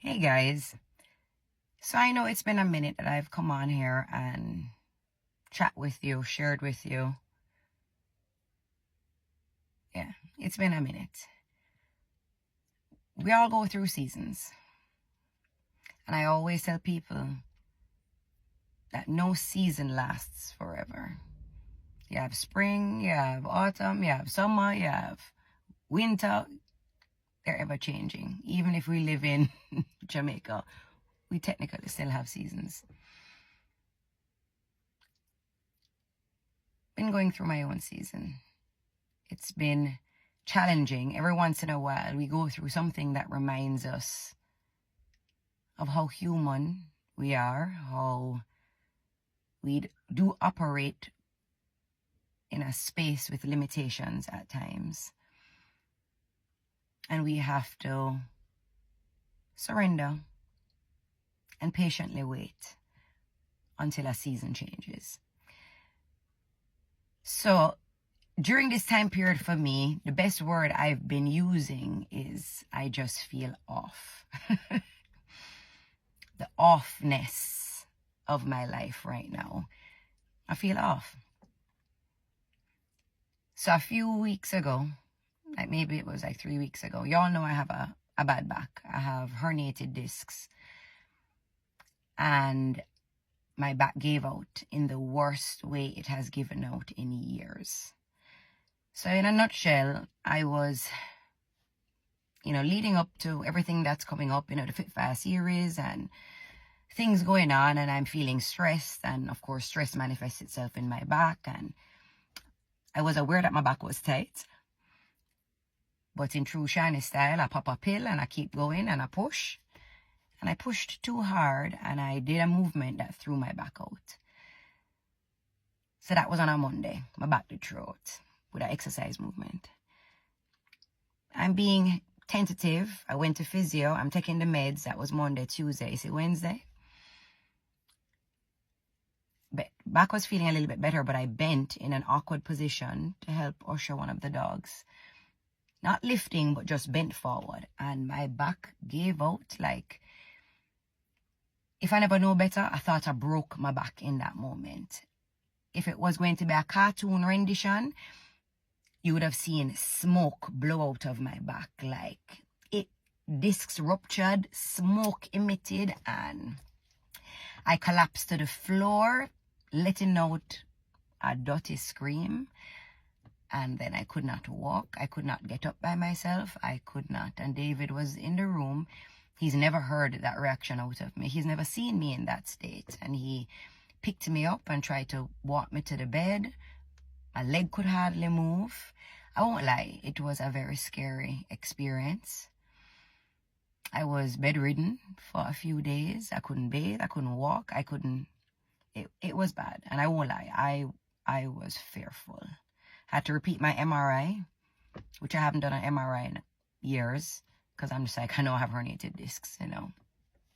Hey guys, so I know it's been a minute that I've come on here and chat with you, shared with you. Yeah, it's been a minute. We all go through seasons, and I always tell people that no season lasts forever. You have spring, you have autumn, you have summer, you have winter. They're ever changing. Even if we live in Jamaica, we technically still have seasons. Been going through my own season. It's been challenging. Every once in a while, we go through something that reminds us of how human we are, how we do operate in a space with limitations at times. And we have to surrender and patiently wait until a season changes. So during this time period for me, the best word I've been using is I just feel off. The offness of my life right now. I feel off. So a few weeks ago, like maybe it was like 3 weeks ago, y'all know I have a bad back. I have herniated discs. And my back gave out in the worst way it has given out in years. So in a nutshell, I was, leading up to everything that's coming up, the Fit Fast series and things going on, and I'm feeling stressed, and of course stress manifests itself in my back, and I was aware that my back was tight, but in true Shiny style, I pop a pill and I keep going and I push, and I pushed too hard and I did a movement that threw my back out. So that was on a Monday. My back did throw out with an exercise movement. I'm being tentative. I went to physio. I'm taking the meds. That was Monday, Tuesday. Is it Wednesday? Back was feeling a little bit better, but I bent in an awkward position to help usher one of the dogs. Not lifting, but just bent forward. And my back gave out. Like, if I never know better, I thought I broke my back in that moment. If it was going to be a cartoon rendition, you would have seen smoke blow out of my back. Like, discs ruptured, smoke emitted, and I collapsed to the floor, letting out a dirty scream. And then I could not walk. I could not get up by myself. I could not. And David was in the room. He's never heard that reaction out of me. He's never seen me in that state. And he picked me up and tried to walk me to the bed. My leg could hardly move. I won't lie, it was a very scary experience. I was bedridden for a few days. I couldn't bathe. I couldn't walk. It was bad. And I won't lie, I was fearful. Had to repeat my MRI, which I haven't done an MRI in years, because I'm just like, I know I have herniated discs,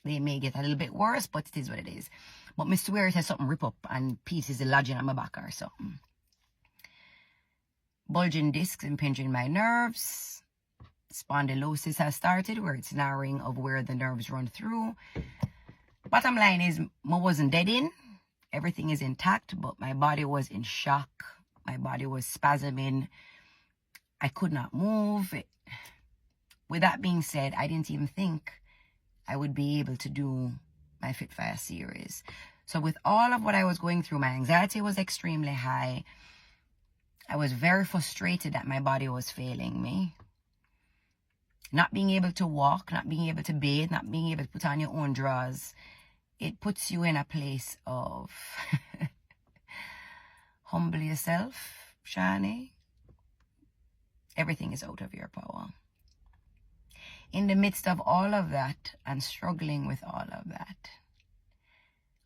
They may get a little bit worse, but it is what it is. But I swear it has something rip up and pieces lodging on my back or something. Bulging discs impinging my nerves. Spondylosis has started, where it's narrowing of where the nerves run through. Bottom line is, I wasn't dead in. Everything is intact, but my body was in shock. My body was spasming. I could not move. With that being said, I didn't even think I would be able to do my Fit Fast series. So with all of what I was going through, my anxiety was extremely high. I was very frustrated that my body was failing me. Not being able to walk, not being able to bathe, not being able to put on your own drawers. It puts you in a place of humble yourself, Shani. Everything is out of your power. In the midst of all of that and struggling with all of that,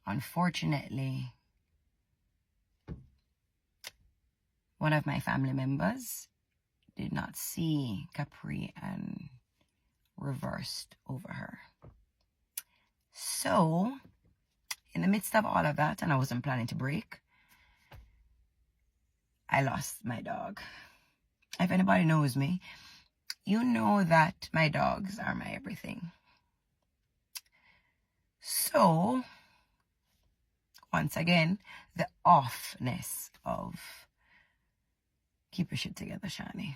unfortunately, one of my family members did not see Capri and reversed over her. So, in the midst of all of that, and I wasn't planning to break, I lost my dog. If anybody knows me, you know that my dogs are my everything. So, once again, the offness of keep your shit together, Shani.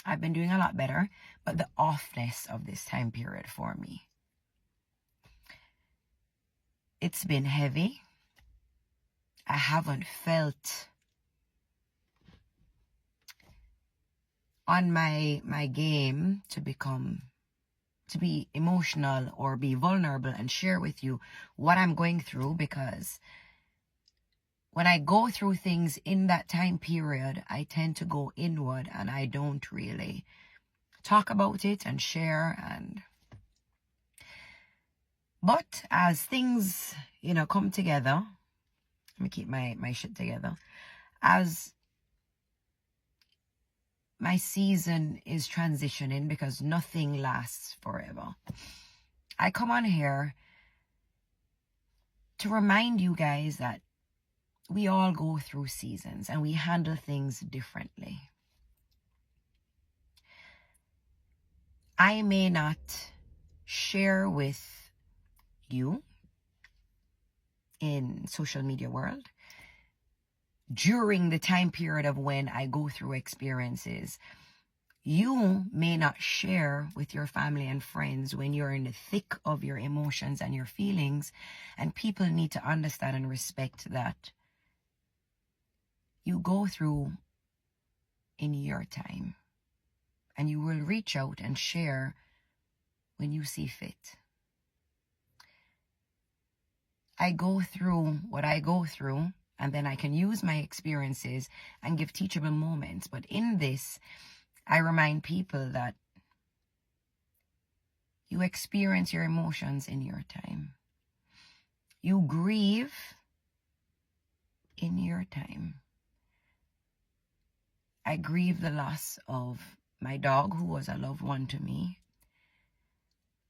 I've been doing a lot better, but the offness of this time period for me. It's been heavy. I haven't felt on my game to be emotional or be vulnerable and share with you what I'm going through, because when I go through things in that time period, I tend to go inward and I don't really talk about it and share. But as things, come together, let me keep my shit together. As my season is transitioning, because nothing lasts forever, I come on here to remind you guys that we all go through seasons and we handle things differently. I may not share with you in social media world during the time period of when I go through experiences. You may not share with your family and friends when you're in the thick of your emotions and your feelings, and people need to understand and respect that you go through in your time, and you will reach out and share when you see fit. I go through what I go through, and then I can use my experiences and give teachable moments. But in this, I remind people that you experience your emotions in your time. You grieve in your time. I grieve the loss of my dog, who was a loved one to me.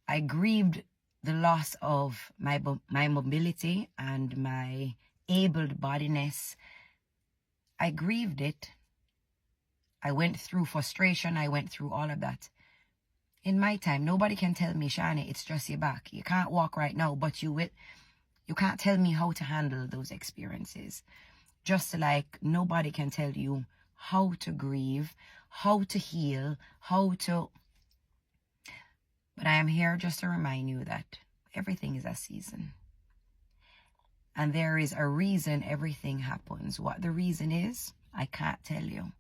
I grieved the loss of my mobility and my able-bodiness. I grieved it. I went through frustration. I went through all of that. In my time, nobody can tell me, Shani, it's just your back. You can't walk right now, but you will. You can't tell me how to handle those experiences. Just like nobody can tell you how to grieve, how to heal, But I am here just to remind you that everything is a season. And there is a reason everything happens. What the reason is, I can't tell you.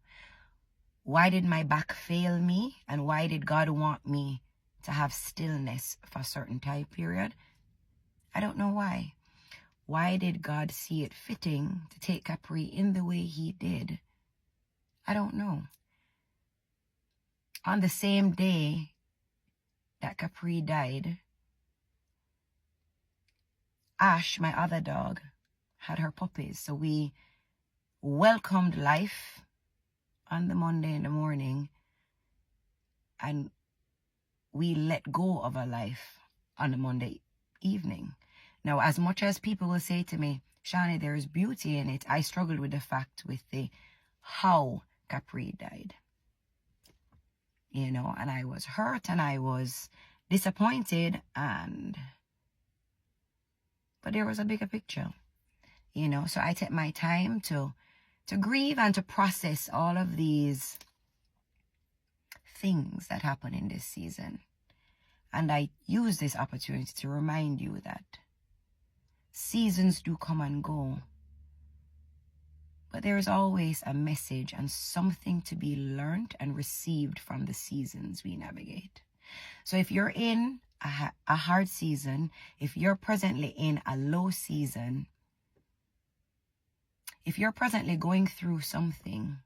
Why did my back fail me? And why did God want me to have stillness for a certain time period? I don't know why. Why did God see it fitting to take Capri in the way he did? I don't know. On the same day that Capri died, Ash, my other dog, had her puppies. So we welcomed life on the Monday in the morning, and we let go of our life on the Monday evening. Now, as much as people will say to me, Shani, there is beauty in it, I struggled with the fact with the how Capri died. And I was hurt and I was disappointed, but there was a bigger picture, so I take my time to grieve and to process all of these things that happen in this season. And I use this opportunity to remind you that seasons do come and go, but there is always a message and something to be learned and received from the seasons we navigate. So if you're in a hard season, if you're presently in a low season, if you're presently going through something,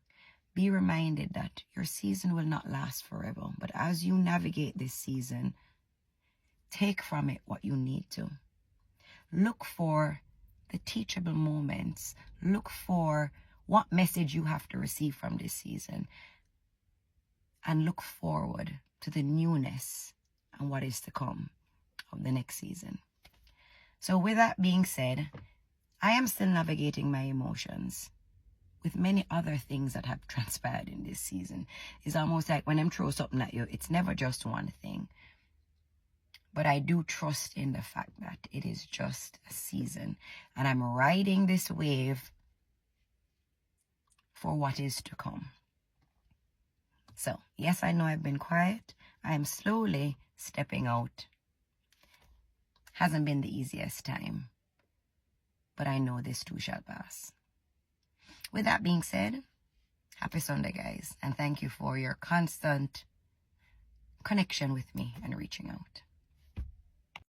be reminded that your season will not last forever. But as you navigate this season, take from it what you need to. Look for the teachable moments. Look for what message you have to receive from this season. And look forward to the newness and what is to come of the next season. So with that being said, I am still navigating my emotions with many other things that have transpired in this season. It's almost like when I'm throw something at you, it's never just one thing. But I do trust in the fact that it is just a season, and I'm riding this wave for what is to come. So, yes, I know I've been quiet. I am slowly stepping out. Hasn't been the easiest time, but I know this too shall pass. With that being said, happy Sunday, guys, and thank you for your constant connection with me and reaching out.